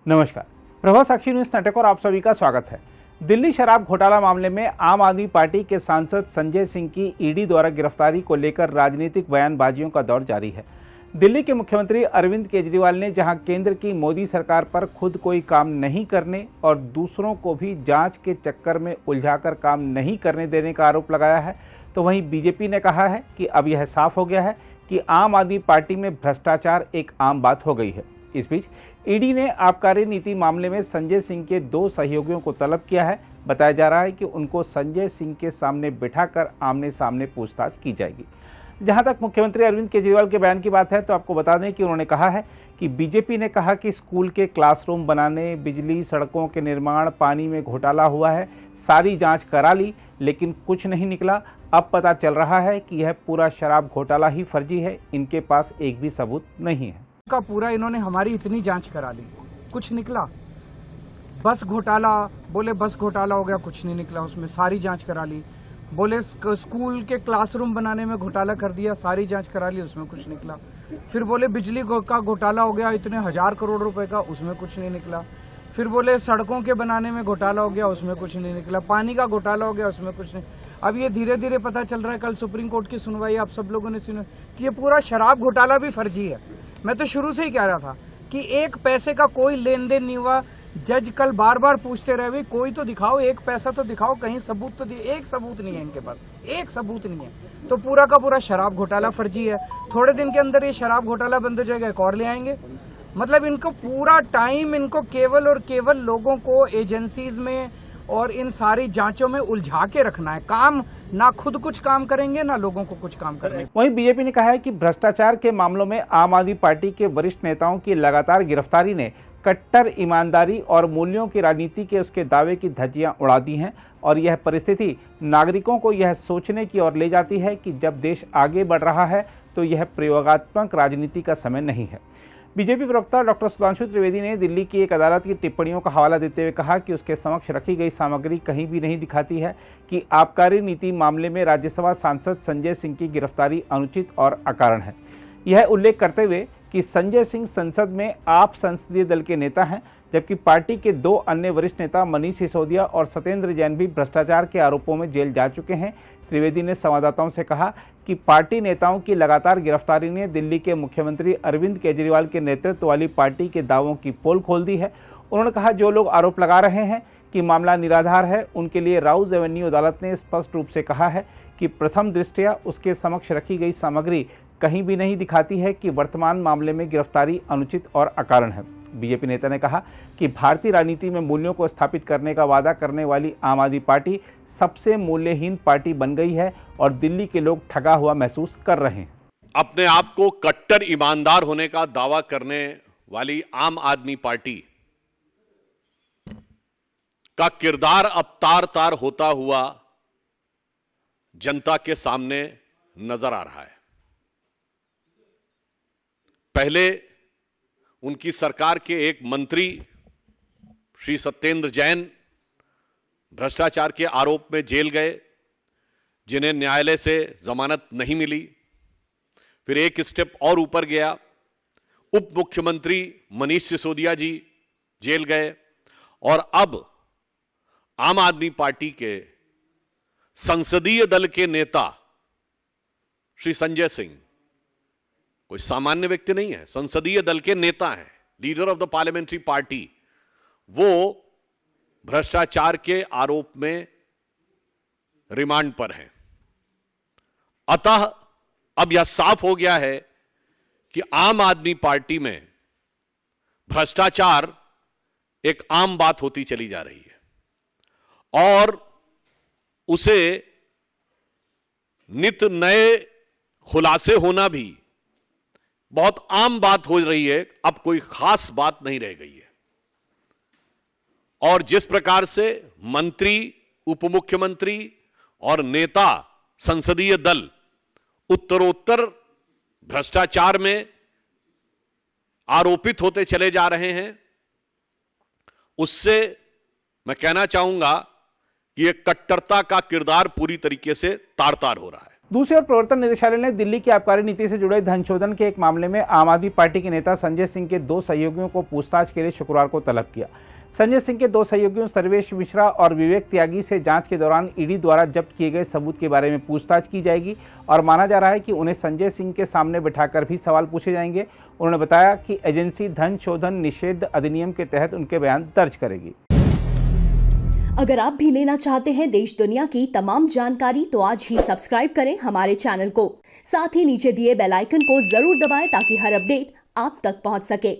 नमस्कार, प्रभात साक्षी news network और आप सभी का स्वागत है। दिल्ली शराब घोटाला मामले में आम आदमी पार्टी के सांसद संजय सिंह की ईडी द्वारा गिरफ्तारी को लेकर राजनीतिक बयानबाजियों का दौर जारी है। दिल्ली के मुख्यमंत्री अरविंद केजरीवाल ने जहां केंद्र की मोदी सरकार पर खुद कोई काम नहीं करने और दूसरों को भी जांच के चक्कर में उलझाकर काम नहीं करने देने का आरोप लगाया है, तो वहीं बीजेपी ने कहा है कि अब यह साफ हो गया है कि आम आदमी पार्टी में भ्रष्टाचार एक आम बात हो गई है। इस बीच ईडी ने आबकारी नीति मामले में संजय सिंह के 2 सहयोगियों को तलब किया है। बताया जा रहा है कि उनको संजय सिंह के सामने बिठाकर आमने सामने पूछताछ की जाएगी। जहां तक मुख्यमंत्री अरविंद केजरीवाल के बयान की बात है, तो आपको बता दें कि उन्होंने कहा है कि बीजेपी ने कहा कि स्कूल के क्लासरूम बनाने, बिजली, सड़कों के निर्माण, पानी में घोटाला हुआ है, सारी जांच करा ली, लेकिन कुछ नहीं निकला। अब पता चल रहा है कि यह पूरा शराब घोटाला ही फर्जी है, इनके पास एक भी सबूत नहीं है। का पूरा इन्होंने हमारी इतनी जांच करा ली, कुछ निकला। बस घोटाला बोले, बस घोटाला हो गया, कुछ नहीं निकला उसमें, सारी जांच करा ली। बोले स्कूल के क्लासरूम बनाने में घोटाला कर दिया, सारी जांच करा ली, उसमें कुछ निकला। फिर बोले बिजली का घोटाला हो गया, इतने 1000 करोड़ रुपए का, उसमें कुछ नहीं निकला। फिर बोले सड़कों के बनाने में घोटाला हो गया, उसमें कुछ नहीं निकला। पानी का घोटाला हो गया, उसमें कुछ नहीं। अब ये धीरे धीरे पता चल रहा है, कल सुप्रीम कोर्ट की सुनवाई आप सब लोगों ने सुनी, कि ये पूरा शराब घोटाला भी फर्जी है। मैं तो शुरू से ही कह रहा था कि एक पैसे का कोई लेन देन नहीं हुआ। जज कल बार बार पूछते रहे, भाई कोई तो दिखाओ, एक पैसा तो दिखाओ, कहीं सबूत तो एक सबूत नहीं है इनके पास, एक सबूत नहीं है। तो पूरा का पूरा शराब घोटाला फर्जी है। थोड़े दिन के अंदर ये शराब घोटाला बंद हो जाएगा, एक और ले आएंगे। मतलब इनको पूरा टाइम, इनको केवल और केवल लोगों को एजेंसीज में और इन सारी जांचों में उलझा के रखना है। काम ना खुद कुछ काम करेंगे, ना लोगों को कुछ काम करने। वहीं बीजेपी ने कहा है कि भ्रष्टाचार के मामलों में आम आदमी पार्टी के वरिष्ठ नेताओं की लगातार गिरफ्तारी ने कट्टर ईमानदारी और मूल्यों की राजनीति के उसके दावे की धज्जियां उड़ा दी हैं और यह परिस्थिति नागरिकों को यह सोचने की ओर ले जाती है कि जब देश आगे बढ़ रहा है तो यह प्रयोगात्मक राजनीति का समय नहीं है। बीजेपी प्रवक्ता डॉक्टर सुधांशु त्रिवेदी ने दिल्ली की एक अदालत की टिप्पणियों का हवाला देते हुए कहा कि उसके समक्ष रखी गई सामग्री कहीं भी नहीं दिखाती है कि आबकारी नीति मामले में राज्यसभा सांसद संजय सिंह की गिरफ्तारी अनुचित और अकारण है। यह उल्लेख करते हुए कि संजय सिंह संसद में आप संसदीय दल के नेता हैं, जबकि पार्टी के 2 अन्य वरिष्ठ नेता मनीष सिसोदिया और सत्येंद्र जैन भी भ्रष्टाचार के आरोपों में जेल जा चुके हैं। त्रिवेदी ने संवाददाताओं से कहा कि पार्टी नेताओं की लगातार गिरफ्तारी ने दिल्ली के मुख्यमंत्री अरविंद केजरीवाल के नेतृत्व वाली पार्टी के दावों की पोल खोल दी है। उन्होंने कहा, जो लोग आरोप लगा रहे हैं कि मामला निराधार है, उनके लिए राउज एवेन्यू अदालत ने स्पष्ट रूप से कहा है कि प्रथम दृष्टया उसके समक्ष रखी गई सामग्री कहीं भी नहीं दिखाती है कि वर्तमान मामले में गिरफ्तारी अनुचित और अकारण है। बीजेपी नेता ने कहा कि भारतीय राजनीति में मूल्यों को स्थापित करने का वादा करने वाली आम आदमी पार्टी सबसे मूल्यहीन पार्टी बन गई है और दिल्ली के लोग ठगा हुआ महसूस कर रहे हैं। अपने आप को कट्टर ईमानदार होने का दावा करने वाली आम आदमी पार्टी का किरदार अब तार तार होता हुआ जनता के सामने नजर आ रहा है। पहले उनकी सरकार के एक मंत्री श्री सत्येंद्र जैन भ्रष्टाचार के आरोप में जेल गए, जिन्हें न्यायालय से जमानत नहीं मिली। फिर एक स्टेप और ऊपर गया, उप मुख्यमंत्री मनीष सिसोदिया जी जेल गए और अब आम आदमी पार्टी के संसदीय दल के नेता श्री संजय सिंह, कोई सामान्य व्यक्ति नहीं है, संसदीय दल के नेता हैं, leader of the parliamentary party, वो भ्रष्टाचार के आरोप में रिमांड पर हैं। अतः अब यह साफ हो गया है कि आम आदमी पार्टी में भ्रष्टाचार एक आम बात होती चली जा रही है और उसे नित नए खुलासे होना भी बहुत आम बात हो रही है। अब कोई खास बात नहीं रह गई है और जिस प्रकार से मंत्री, उप मुख्यमंत्री और नेता संसदीय दल उत्तरोत्तर भ्रष्टाचार में आरोपित होते चले जा रहे हैं, उससे मैं कहना चाहूंगा कि यह कट्टरता का किरदार पूरी तरीके से तार तार हो रहा है। दूसरी ओर प्रवर्तन निदेशालय ने दिल्ली की आबकारी नीति से जुड़े धन शोधन के एक मामले में आम आदमी पार्टी के नेता संजय सिंह के 2 सहयोगियों को पूछताछ के लिए शुक्रवार को तलब किया। संजय सिंह के 2 सहयोगियों सर्वेश मिश्रा और विवेक त्यागी से जांच के दौरान ईडी द्वारा जब्त किए गए सबूत के बारे में पूछताछ की जाएगी और माना जा रहा है कि उन्हें संजय सिंह के सामने बिठाकर भी सवाल पूछे जाएंगे। उन्होंने बताया कि एजेंसी धन शोधन निषेध अधिनियम के तहत उनके बयान दर्ज करेगी। अगर आप भी लेना चाहते हैं देश दुनिया की तमाम जानकारी तो आज ही सब्सक्राइब करें हमारे चैनल को। साथ ही नीचे दिए बेल आइकन को जरूर दबाएं ताकि हर अपडेट आप तक पहुंच सके।